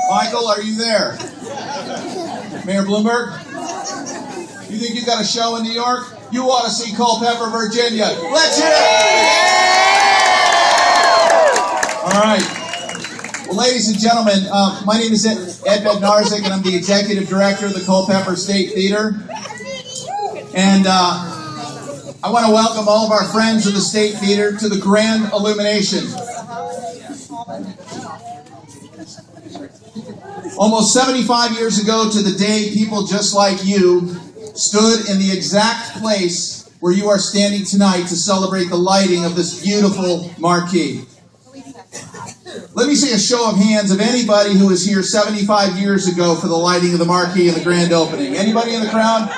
Michael, are you there? Mayor Bloomberg? You think you got a show in New York? You ought to see Culpeper, Virginia. Let's hear it! All right. Well, ladies and gentlemen, my name is Ed Bednarczyk, and I'm the Executive Director of the Culpeper State Theater. And I want to welcome all of our friends of the State Theater to the Grand Illumination. Almost 75 years ago to the day, people just like you stood in the exact place where you are standing tonight to celebrate the lighting of this beautiful marquee. Let me see a show of hands of anybody who was here 75 years ago for the lighting of the marquee and the grand opening. Anybody in the crowd?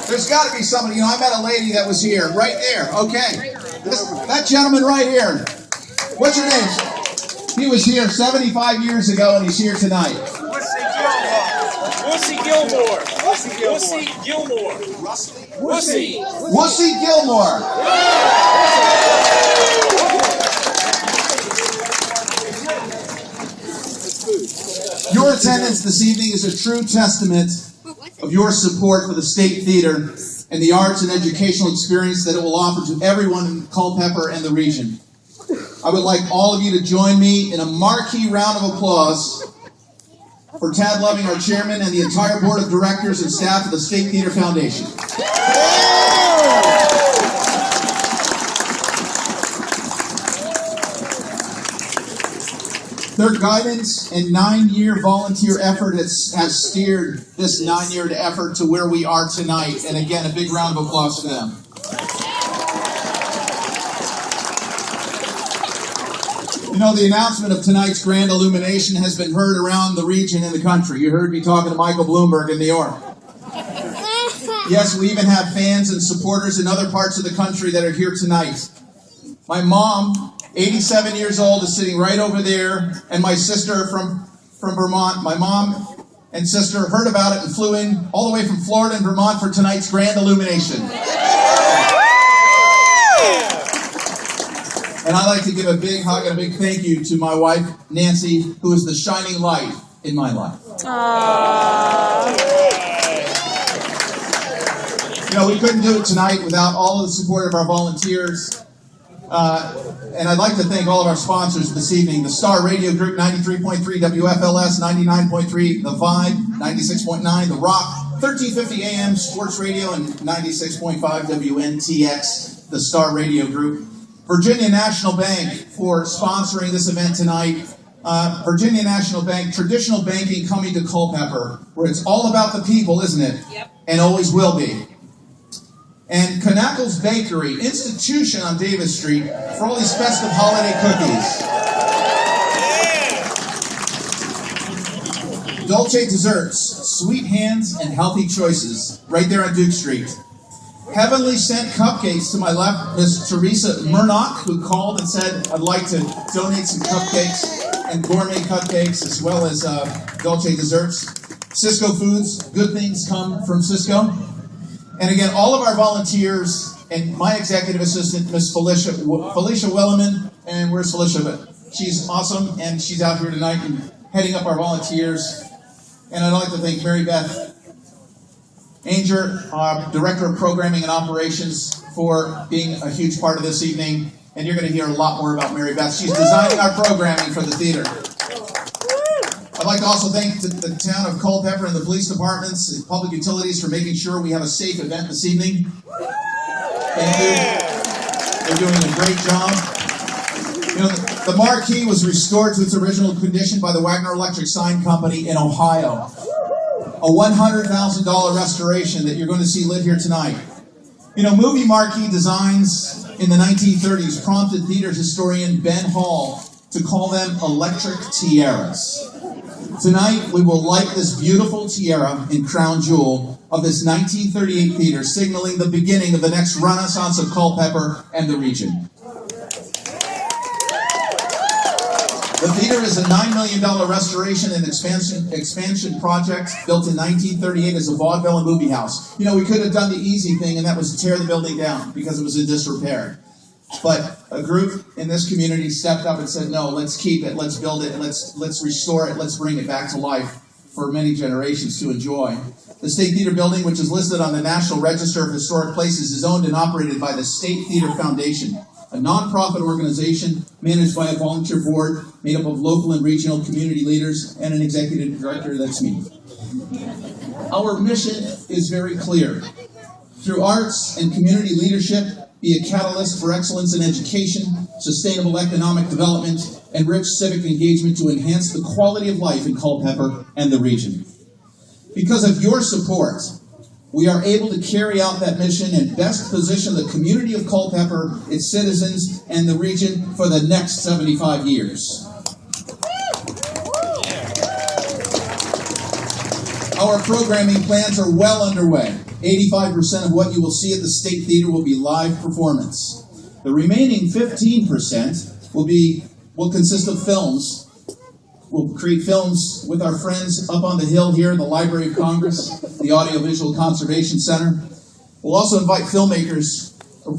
There's got to be somebody. You know, I met a lady that was here, right there. Okay. That gentleman right here. What's your name? He was here 75 years ago, and he's here tonight. Wussy Gilmore. Wussy Gilmore. Wussy Gilmore. Your attendance this evening is a true testament of your support for the State Theater and the arts and educational experience that it will offer to everyone in Culpeper and the region. I would like all of you to join me in a marquee round of applause for Tad Loving, our chairman, and the entire board of directors and staff of the State Theater Foundation. Their guidance and 9-year volunteer effort has steered this 9-year effort to where we are tonight. And again, a big round of applause for them. You know, the announcement of tonight's Grand Illumination has been heard around the region and the country. You heard me talking to Michael Bloomberg in New York. Yes, we even have fans and supporters in other parts of the country that are here tonight. My mom, 87 years old, is sitting right over there, and my sister from Vermont. My mom and sister heard about it and flew in all the way from Florida and Vermont for tonight's Grand Illumination. And I'd like to give a big hug and a big thank you to my wife, Nancy, who is the shining light in my life. You know, we couldn't do it tonight without all of the support of our volunteers. And I'd like to thank all of our sponsors this evening. The Star Radio Group, 93.3 WFLS, 99.3 The Vibe, 96.9 The Rock, 1350 AM Sports Radio, and 96.5 WNTX, the Star Radio Group. Virginia National Bank for sponsoring this event tonight. Virginia National Bank, traditional banking coming to Culpeper, where it's all about the people, isn't it? Yep. And always will be. And Knuckles Bakery, institution on Davis Street, for all these festive holiday cookies. Dolce Desserts, sweet hands and healthy choices, right there on Duke Street. Heavenly Sent Cupcakes to my left, Miss Teresa Murnock, who called and said, I'd like to donate some cupcakes and gourmet cupcakes, as well as Dolce Desserts. Cisco Foods, good things come from Cisco. And again, all of our volunteers and my executive assistant, Miss Felicia Welleman. And where's Felicia? She's awesome, and she's out here tonight and heading up our volunteers. And I'd like to thank Mary Beth Anger, our Director of Programming and Operations, for being a huge part of this evening. And you're going to hear a lot more about Mary Beth. She's designing our programming for the theater. I'd like to also thank the town of Culpeper and the police departments and public utilities for making sure we have a safe event this evening. Thank you. They're doing a great job. You know, the marquee was restored to its original condition by the Wagner Electric Sign Company in Ohio. A $100,000 restoration that you're going to see lit here tonight. You know, movie marquee designs in the 1930s prompted theater historian Ben Hall to call them electric tiaras. Tonight, we will light this beautiful tiara and crown jewel of this 1938 theater, signaling the beginning of the next renaissance of Culpeper and the region. The theater is a $9 million restoration and expansion project built in 1938 as a vaudeville and movie house. You know, we could have done the easy thing, and that was to tear the building down because it was in disrepair. But a group in this community stepped up and said, no, let's keep it, let's build it, let's restore it, let's bring it back to life for many generations to enjoy. The State Theater building, which is listed on the National Register of Historic Places, is owned and operated by the State Theater Foundation, a nonprofit organization managed by a volunteer board made up of local and regional community leaders and an executive director, that's me. Our mission is very clear. Through arts and community leadership, be a catalyst for excellence in education, sustainable economic development, and rich civic engagement to enhance the quality of life in Culpeper and the region. Because of your support, we are able to carry out that mission and best position the community of Culpeper, its citizens, and the region for the next 75 years. Our programming plans are well underway. 85% of what you will see at the State Theater will be live performance. The remaining 15% will consist of films. We'll create films with our friends up on the hill here, the Library of Congress, the Audiovisual Conservation Center. We'll also invite filmmakers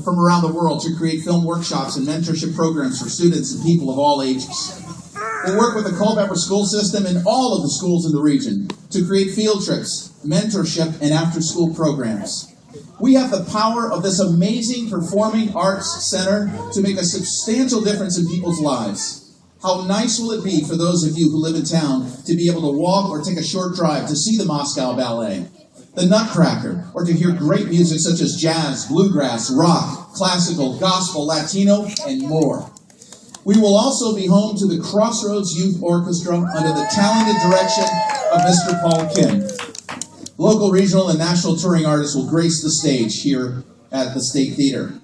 from around the world to create film workshops and mentorship programs for students and people of all ages. We'll work with the Culpeper school system and all of the schools in the region to create field trips, mentorship, and after-school programs. We have the power of this amazing performing arts center to make a substantial difference in people's lives. How nice will it be for those of you who live in town to be able to walk or take a short drive to see the Moscow Ballet, the Nutcracker, or to hear great music such as jazz, bluegrass, rock, classical, gospel, Latino, and more. We will also be home to the Crossroads Youth Orchestra under the talented direction of Mr. Paul Kim. Local, regional, and national touring artists will grace the stage here at the State Theater.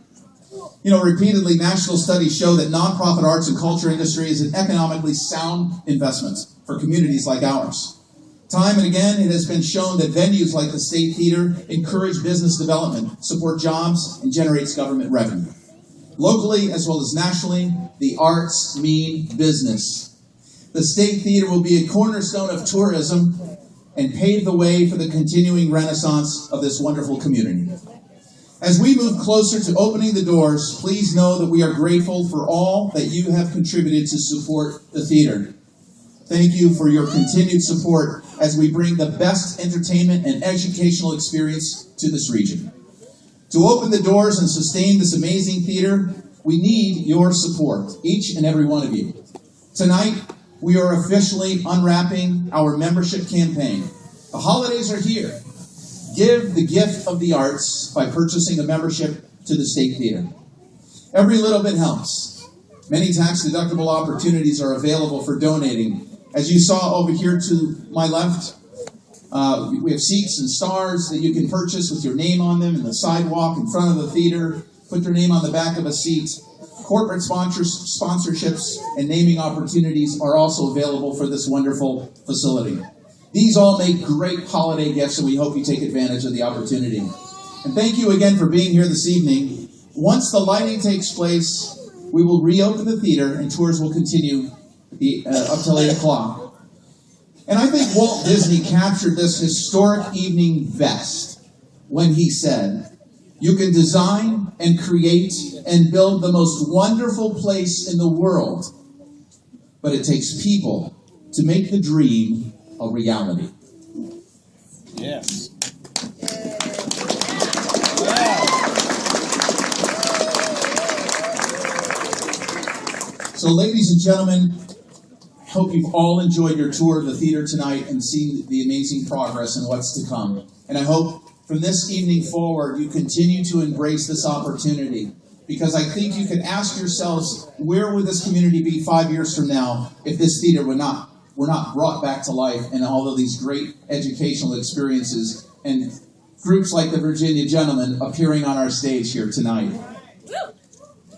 You know, repeatedly, national studies show that nonprofit arts and culture industry is an economically sound investment for communities like ours. Time and again, it has been shown that venues like the State Theater encourage business development, support jobs, and generates government revenue. Locally, as well as nationally, the arts mean business. The State Theater will be a cornerstone of tourism and pave the way for the continuing renaissance of this wonderful community. As we move closer to opening the doors, please know that we are grateful for all that you have contributed to support the theater. Thank you for your continued support as we bring the best entertainment and educational experience to this region. To open the doors and sustain this amazing theater, we need your support, each and every one of you. Tonight, we are officially unwrapping our membership campaign. The holidays are here. Give the gift of the arts by purchasing a membership to the State Theater. Every little bit helps. Many tax-deductible opportunities are available for donating. As you saw over here to my left, we have seats and stars that you can purchase with your name on them in the sidewalk in front of the theater. Put your name on the back of a seat. Corporate sponsorships and naming opportunities are also available for this wonderful facility. These all make great holiday gifts, and we hope you take advantage of the opportunity. And thank you again for being here this evening. Once the lighting takes place, we will reopen the theater, and tours will continue up till 8 o'clock. And I think Walt Disney captured this historic evening best when he said, "You can design and create and build the most wonderful place in the world, but it takes people to make the dream a reality." Yes. So, ladies and gentlemen, I hope you've all enjoyed your tour of the theater tonight and seen the amazing progress and what's to come. And I hope from this evening forward, you continue to embrace this opportunity, because I think you can ask yourselves, where would this community be 5 years from now if this theater were not brought back to life and all of these great educational experiences and groups like the Virginia Gentlemen appearing on our stage here tonight.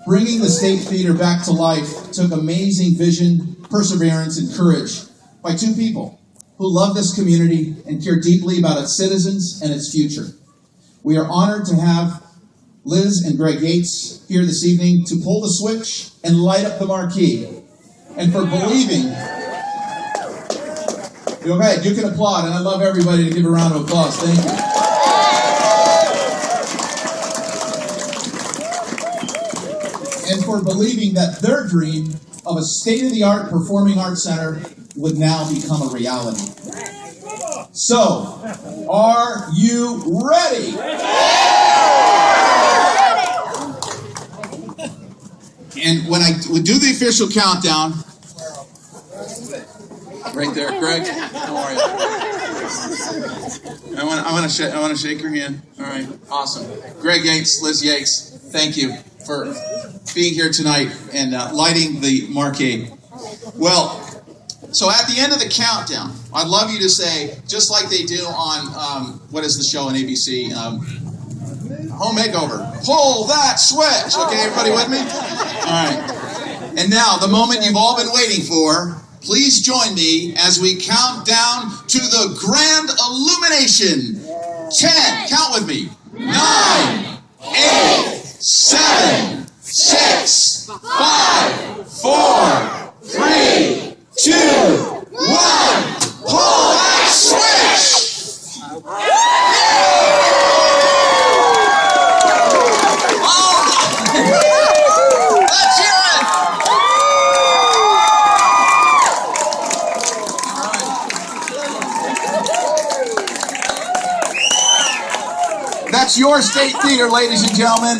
Bringing the State Theater back to life took amazing vision, perseverance, and courage by two people who love this community and care deeply about its citizens and its future. We are honored to have Liz and Greg Yates here this evening to pull the switch and light up the marquee. And for believing, go ahead, you can applaud, and I love everybody to give a round of applause. Thank you. for believing that their dream of a state-of-the-art performing arts center would now become a reality. So, are you ready? And when I would do the official countdown, right there, Greg, how are you? I want to shake your hand. All right, awesome. Greg Yates, Liz Yates, thank you for being here tonight and lighting the marquee. Well, so at the end of the countdown, I'd love you to say, just like they do on, what is the show on ABC? Home Makeover. Pull that switch. Okay, everybody with me? All right. And now, the moment you've all been waiting for, please join me as we count down to the grand illumination. 10, count with me. 9, 8, 7, 6, 5, 4, 3, 2, 1. Pull that switch! Let's hear it! That's your State Theater, ladies and gentlemen.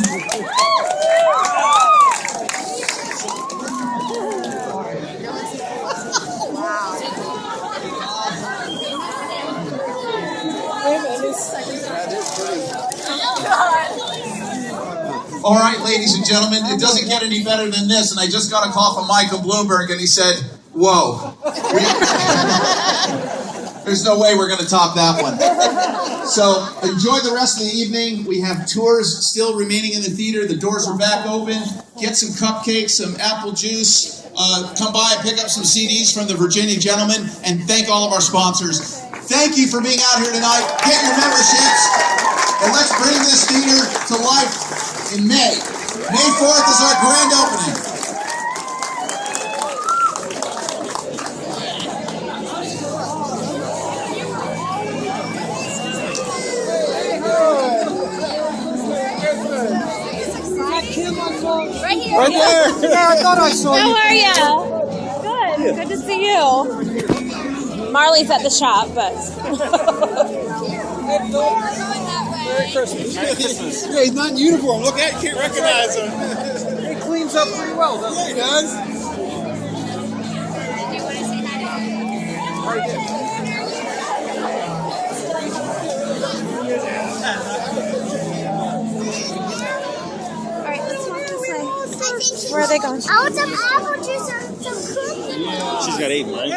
All right, ladies and gentlemen, it doesn't get any better than this, and I just got a call from Michael Bloomberg, and he said, whoa. There's no way we're going to top that one. So enjoy the rest of the evening. We have tours still remaining in the theater. The doors are back open. Get some cupcakes, some apple juice. Come by and pick up some CDs from the Virginia Gentlemen, and thank all of our sponsors. Thank you for being out here tonight. Get your memberships, and let's bring this theater to life in May. May 4th is our grand opening. Right here. Right there. Yeah, I thought I saw you. How are you? Good. Good to see you. Marley's at the shop, but. Merry Christmas. Merry Christmas. Yeah, he's not in uniform. Look at, you can't recognize him. He cleans up pretty well, doesn't he? Yeah, he does. Alright, let's walk this way. Where are they going? I want some apple juice and some cookies. She's got 8, right?